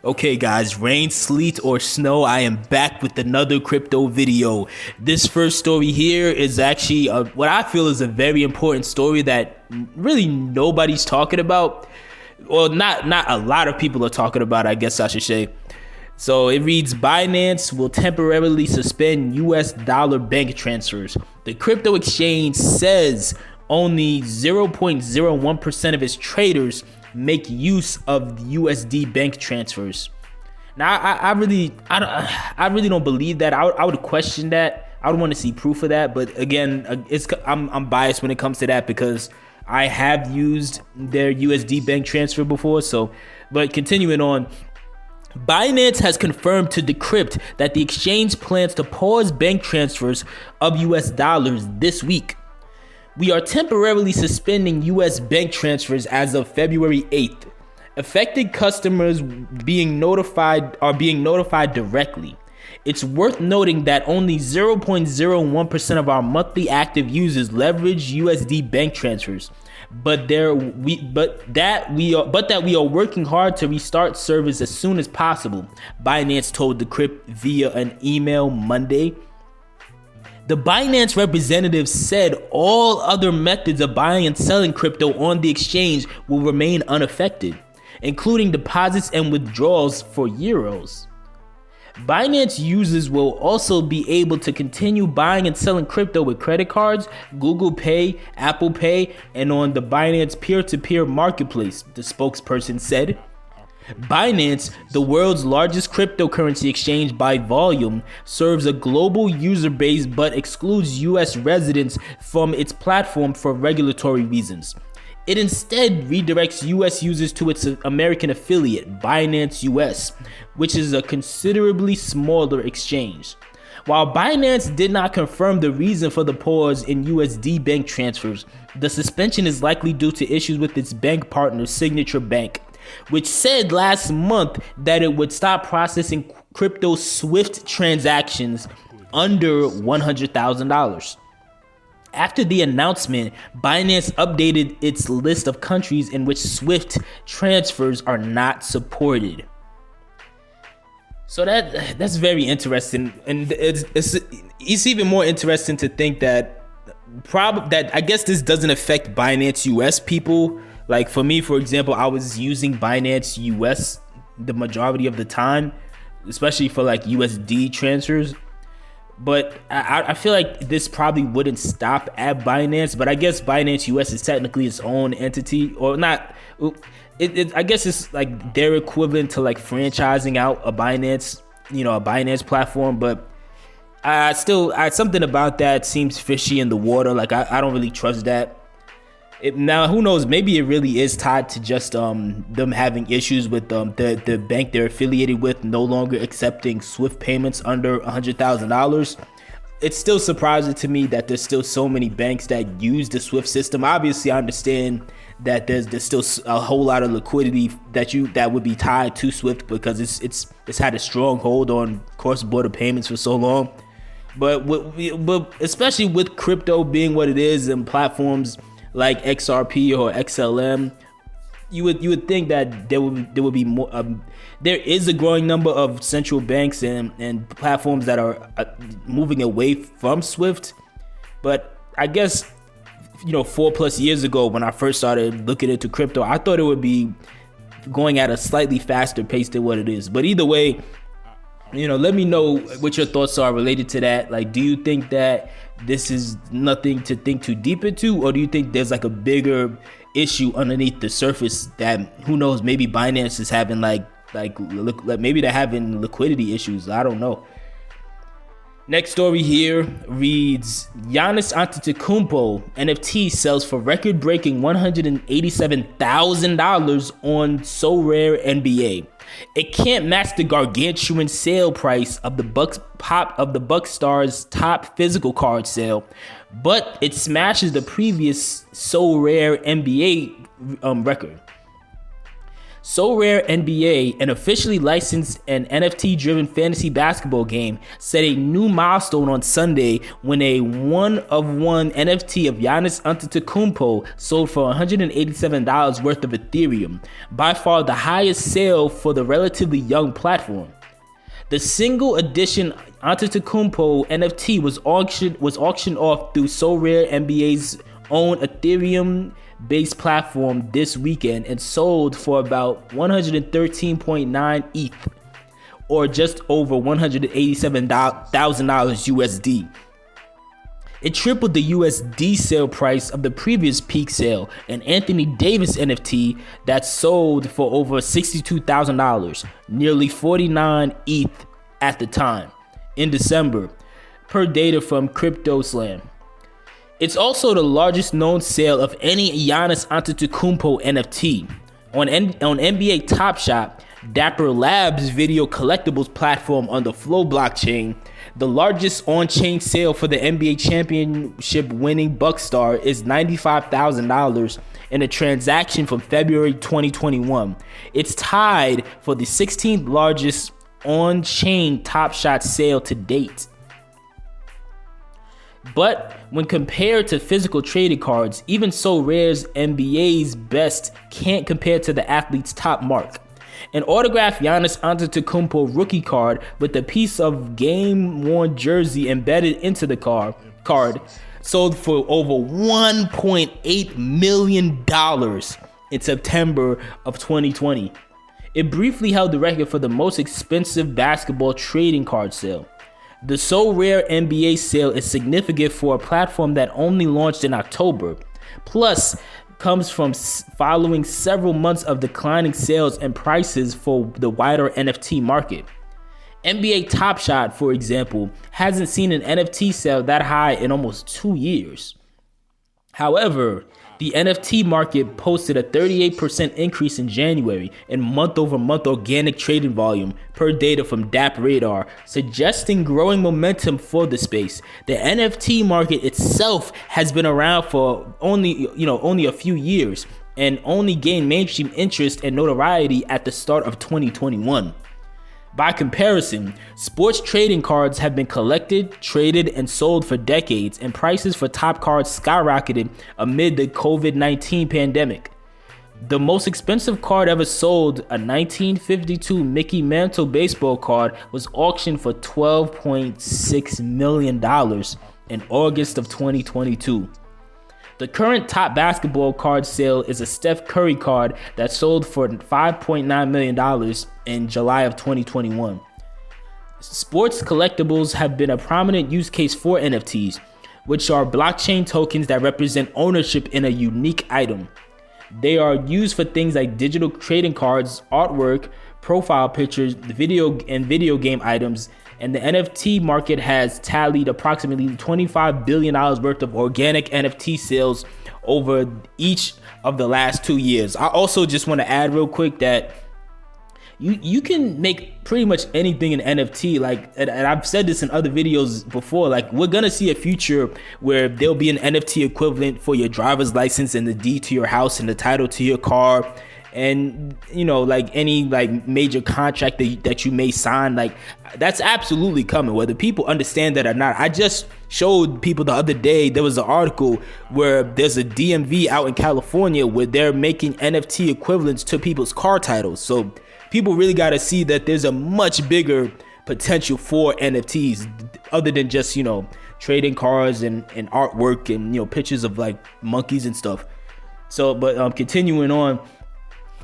Okay guys, rain, sleet, or snow, I am back with another crypto video. This first story here is actually what I feel is a very important story that really nobody's talking about. Well, not a lot of people are talking about, I guess I should say. So it reads, Binance will temporarily suspend US dollar bank transfers. The crypto exchange says only 0.01% of its traders make use of USD bank transfers. Now, I really don't believe that. I would question that. I would want to see proof of that. But again, I'm biased when it comes to that because I have used their USD bank transfer before. So, but continuing on. Binance has confirmed to Decrypt that the exchange plans to pause bank transfers of US dollars this week. We are temporarily suspending US bank transfers as of February 8th. Affected customers are being notified directly. It's worth noting that only 0.01% of our monthly active users leverage USD bank transfers. But that we are working hard to restart service as soon as possible, Binance told Decrypt via an email Monday. The Binance representative said all other methods of buying and selling crypto on the exchange will remain unaffected, including deposits and withdrawals for euros. Binance users will also be able to continue buying and selling crypto with credit cards, Google Pay, Apple Pay, and on the Binance peer-to-peer marketplace, the spokesperson said. Binance, the world's largest cryptocurrency exchange by volume, serves a global user base but excludes US residents from its platform for regulatory reasons. It instead redirects US users to its American affiliate, Binance US, which is a considerably smaller exchange. While Binance did not confirm the reason for the pause in USD bank transfers, the suspension is likely due to issues with its bank partner, Signature Bank, which said last month that it would stop processing crypto SWIFT transactions under $100,000. After the announcement, Binance updated its list of countries in which SWIFT transfers are not supported. So that's very interesting, and it's even more interesting to think that I guess this doesn't affect Binance US people. Like for me, for example, I was using Binance US the majority of the time, especially for like USD transfers. But I feel like this probably wouldn't stop at Binance, but I guess Binance US is technically its own entity, or not. I guess it's like their equivalent to like franchising out a Binance platform. But something about that seems fishy in the water. Like I don't really trust that. Now, who knows? Maybe it really is tied to just them having issues with the bank they're affiliated with no longer accepting SWIFT payments under $100,000. It's still surprising to me that there's still so many banks that use the SWIFT system. Obviously, I understand that there's still a whole lot of liquidity that would be tied to SWIFT because it's had a strong hold on cross-border payments for so long. But especially with crypto being what it is and platforms like XRP or XLM, you would think that there would be more. There is a growing number of central banks and platforms that are moving away from SWIFT. But I guess 4+ years ago when I first started looking into crypto, I thought it would be going at a slightly faster pace than what it is. But either way, let me know what your thoughts are related to that. Like, do you think that this is nothing to think too deep into, or do you think there's like a bigger issue underneath the surface that, who knows, maybe Binance is having like maybe they're having liquidity issues? I don't know. Next story here reads, Giannis Antetokounmpo NFT sells for record-breaking $187,000 on SoRare NBA. It can't match the gargantuan sale price of the Buckstar's top physical card sale, but it smashes the previous SoRare NBA record. So Rare NBA, an officially licensed and NFT-driven fantasy basketball game, set a new milestone on Sunday when a one-of-one NFT of Giannis Antetokounmpo sold for $187 worth of Ethereum, by far the highest sale for the relatively young platform. The single edition Antetokounmpo NFT was auctioned off through So Rare NBA's own Ethereum-based platform this weekend and sold for about 113.9 ETH, or just over $187,000 USD. It tripled the USD sale price of the previous peak sale, an Anthony Davis NFT that sold for over $62,000, nearly 49 ETH at the time, in December, per data from CryptoSlam. It's also the largest known sale of any Giannis Antetokounmpo NFT. On NBA Top Shot, Dapper Labs video collectibles platform on the Flow blockchain, the largest on-chain sale for the NBA championship winning Bucks star is $95,000 in a transaction from February 2021. It's tied for the 16th largest on-chain Top Shot sale to date. But when compared to physical trading cards, even So Rare's NBA's best can't compare to the athlete's top mark. An autographed Giannis Antetokounmpo rookie card with a piece of game-worn jersey embedded into the card sold for over $1.8 million in September of 2020. It briefly held the record for the most expensive basketball trading card sale. The So Rare NBA sale is significant for a platform that only launched in October, plus comes from following several months of declining sales and prices for the wider NFT market. NBA Top Shot, for example, hasn't seen an NFT sale that high in almost 2 years. However, the NFT market posted a 38% increase in January in month-over-month organic trading volume per data from DApp Radar, suggesting growing momentum for the space. The NFT market itself has been around for only a few years and only gained mainstream interest and notoriety at the start of 2021. By comparison, sports trading cards have been collected, traded, and sold for decades, and prices for top cards skyrocketed amid the COVID-19 pandemic. The most expensive card ever sold, a 1952 Mickey Mantle baseball card, was auctioned for $12.6 million in August of 2022. The current top basketball card sale is a Steph Curry card that sold for $5.9 million in July of 2021. Sports collectibles have been a prominent use case for NFTs, which are blockchain tokens that represent ownership in a unique item. They are used for things like digital trading cards, artwork, profile pictures, video game items, and the NFT market has tallied approximately $25 billion worth of organic NFT sales over each of the last 2 years. I also just want to add real quick that you can make pretty much anything in NFT. And I've said this in other videos before, we're gonna see a future where there'll be an NFT equivalent for your driver's license and the deed to your house and the title to your car. And any major contract that you may sign, that's absolutely coming, whether people understand that or not. I just showed people the other day, there was an article where there's a DMV out in California where they're making NFT equivalents to people's car titles. So people really got to see that there's a much bigger potential for NFTs other than just trading cars and artwork and pictures of monkeys and stuff. So but continuing on,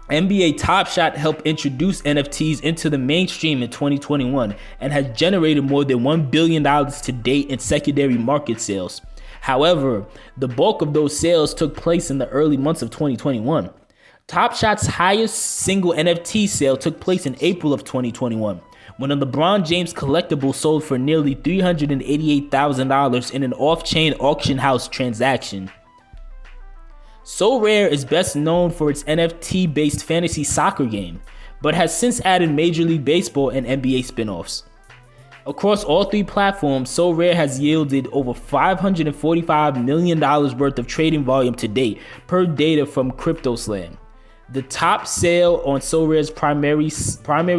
NBA Top Shot helped introduce NFTs into the mainstream in 2021 and has generated more than $1 billion to date in secondary market sales. However, the bulk of those sales took place in the early months of 2021. Top Shot's highest single NFT sale took place in April of 2021, when a LeBron James collectible sold for nearly $388,000 in an off-chain auction house transaction. So Rare is best known for its NFT-based fantasy soccer game, but has since added Major League Baseball and NBA spin-offs. Across all three platforms, So Rare has yielded over $545 million worth of trading volume to date, per data from CryptoSlam. The top sale on SoRare's primary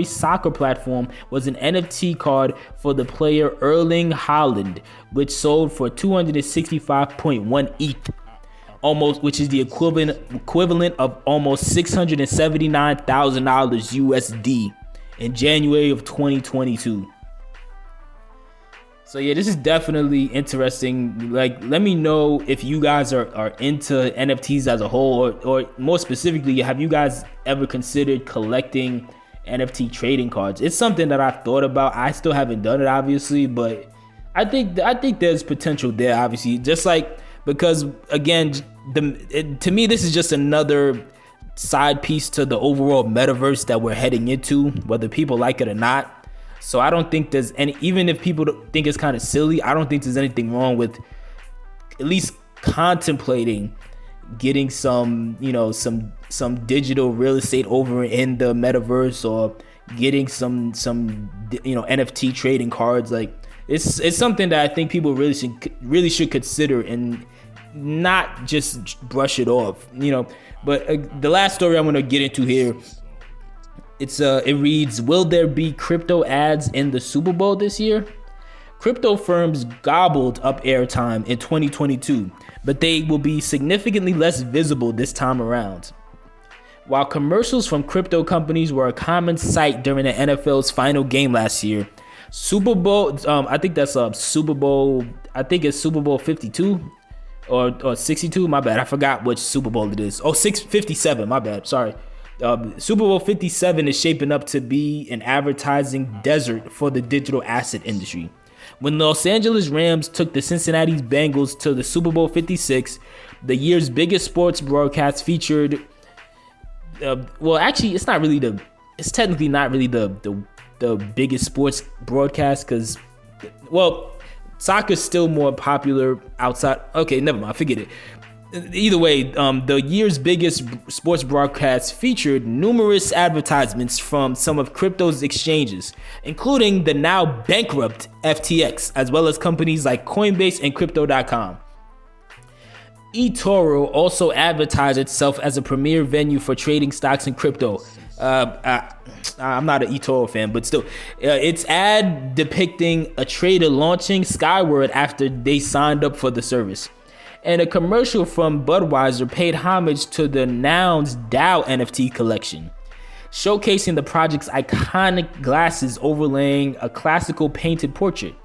soccer platform was an NFT card for the player Erling Haaland, which sold for 265.1 ETH, which is the equivalent of almost $679,000 USD in January of 2022. So yeah, this is definitely interesting. Like, let me know if you guys are into NFTs as a whole, or more specifically, have you guys ever considered collecting NFT trading cards? It's something that I've thought about. I still haven't done it, obviously, but I think there's potential there, obviously. Just like, because again, to me, this is just another side piece to the overall metaverse that we're heading into, whether people like it or not. So I don't think there's any, even if people think it's kind of silly, I don't think there's anything wrong with at least contemplating getting some digital real estate over in the metaverse, or getting some NFT trading cards. Like, it's something that I think people really should consider, and not just brush it off, But the last story I'm going to get into here, it reads, will there be crypto ads in the Super Bowl this year? Crypto firms gobbled up airtime in 2022, but they will be significantly less visible this time around. While commercials from crypto companies were a common sight during the NFL's final game last year, Super Bowl, I think that's Super Bowl, I think it's Super Bowl 52 or 62, my bad. I forgot which Super Bowl it is. Oh, 657, my bad, sorry. Super Bowl 57 is shaping up to be an advertising desert for the digital asset industry. When the Los Angeles Rams took the Cincinnati Bengals to the Super Bowl 56, the year's biggest sports broadcast featured, it's technically not really the biggest sports broadcast, because, soccer's still more popular outside. Okay, never mind, forget it. Either way, the year's biggest sports broadcast featured numerous advertisements from some of crypto's exchanges, including the now bankrupt FTX, as well as companies like Coinbase and Crypto.com. eToro also advertised itself as a premier venue for trading stocks and crypto. I'm not an eToro fan, but still, its ad depicting a trader launching skyward after they signed up for the service. And a commercial from Budweiser paid homage to the Nouns DAO NFT collection, showcasing the project's iconic glasses overlaying a classical painted portrait.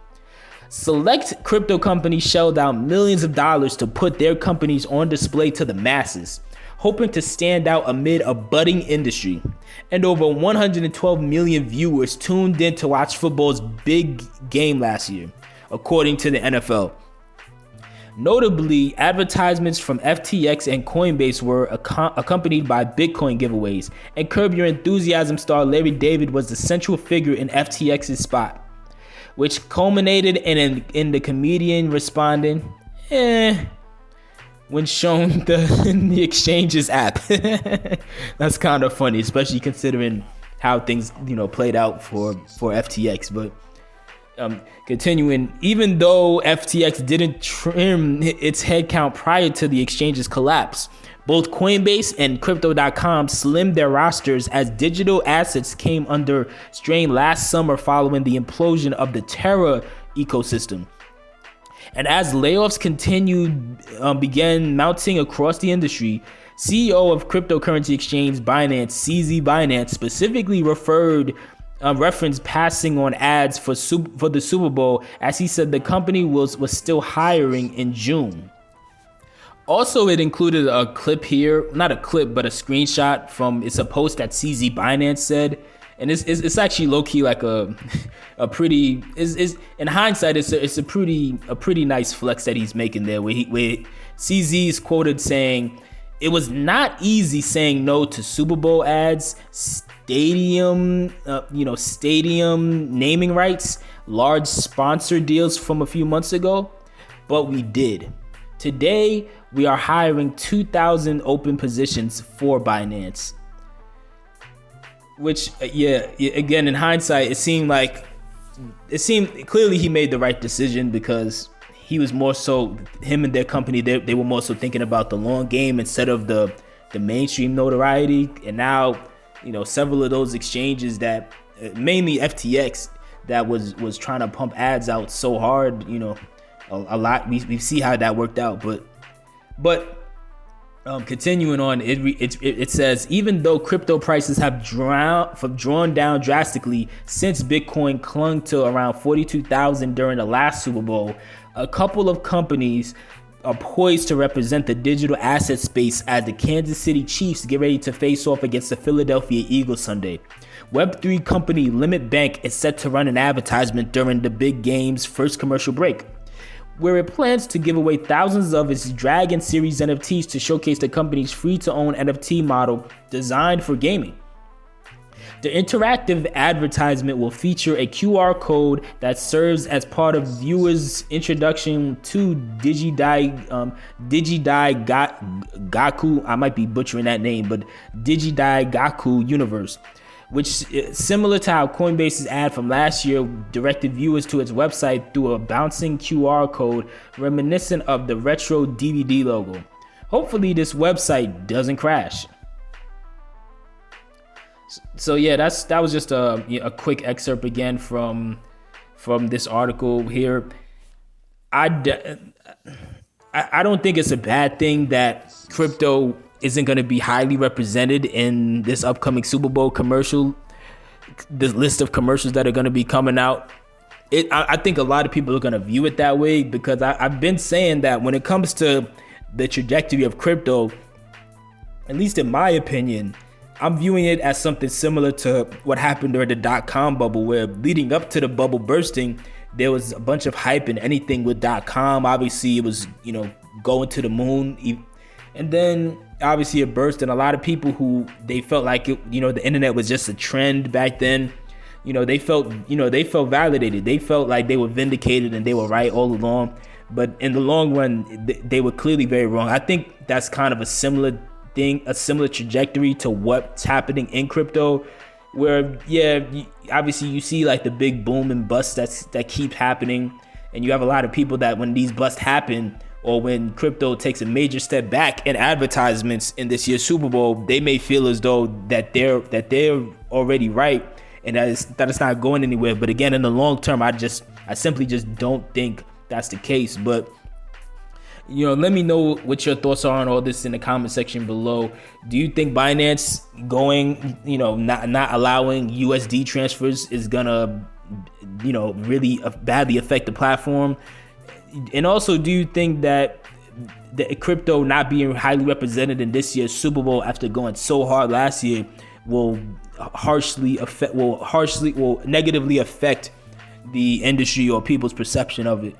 Select crypto companies shelled out millions of dollars to put their companies on display to the masses, hoping to stand out amid a budding industry. And over 112 million viewers tuned in to watch football's big game last year, according to the NFL. Notably, advertisements from FTX and Coinbase were accompanied by Bitcoin giveaways, and Curb Your Enthusiasm star Larry David was the central figure in FTX's spot, which culminated in the comedian responding, when shown the exchange's app. That's kind of funny, especially considering how things played out for FTX. But continuing, even though FTX didn't trim its headcount prior to the exchange's collapse, both Coinbase and Crypto.com slimmed their rosters as digital assets came under strain last summer following the implosion of the Terra ecosystem. And as layoffs began mounting across the industry, CEO of cryptocurrency exchange Binance, CZ Binance, specifically referenced passing on ads for the Super Bowl, as he said the company was still hiring in June. Also, it included a clip here, not a clip, but a screenshot from it's a post that CZ Binance said, and it's actually low key like a pretty is in hindsight it's a pretty nice flex that he's making there, where CZ is quoted saying, "It was not easy saying no to Super Bowl ads, stadium naming rights, large sponsor deals from a few months ago, but we did. Today, we are hiring 2,000 open positions for Binance." Which, again, in hindsight, it seemed clearly he made the right decision, because he was more so, him and their company, they were more so thinking about the long game instead of the the mainstream notoriety. And now, several of those exchanges that mainly FTX that was trying to pump ads out so hard, a lot, we see how that worked out. But continuing on, it says, even though crypto prices have drawn down drastically since Bitcoin clung to around 42,000 during the last Super Bowl, a couple of companies are poised to represent the digital asset space as the Kansas City Chiefs get ready to face off against the Philadelphia Eagles Sunday. Web3 company Limit Bank is set to run an advertisement during the big game's first commercial break, where it plans to give away thousands of its Dragon Series NFTs to showcase the company's free-to-own NFT model designed for gaming. The interactive advertisement will feature a QR code that serves as part of viewers' introduction to Gaku. I might be butchering that name, but Gaku universe, which, similar to how Coinbase's ad from last year directed viewers to its website through a bouncing QR code reminiscent of the retro DVD logo. Hopefully this website doesn't crash. So yeah, that was just a quick excerpt again from this article here. I don't think it's a bad thing that crypto isn't going to be highly represented in this upcoming Super Bowl commercial, this list of commercials that are going to be coming out. I think a lot of people are going to view it that way, because I've been saying that when it comes to the trajectory of crypto, at least in my opinion, I'm viewing it as something similar to what happened during the .com bubble, where leading up to the bubble bursting, there was a bunch of hype and anything with .com. Obviously, it was, going to the moon. And then obviously it burst, and a lot of people who they felt like it, the internet was just a trend back then. They felt validated. They felt like they were vindicated and they were right all along. But in the long run, they were clearly very wrong. I think that's kind of a similar thing, a similar trajectory to what's happening in crypto, where obviously you see like the big boom and bust that keeps happening, and you have a lot of people that when these busts happen, or when crypto takes a major step back in advertisements in this year's Super Bowl, they may feel as though that they're already right and that it's not going anywhere. But again, in the long term, I simply just don't think that's the case. But let me know what your thoughts are on all this in the comment section below. Do you think Binance going, not allowing USD transfers is gonna, really badly affect the platform? And also, do you think that the crypto not being highly represented in this year's Super Bowl after going so hard last year will negatively affect the industry or people's perception of it?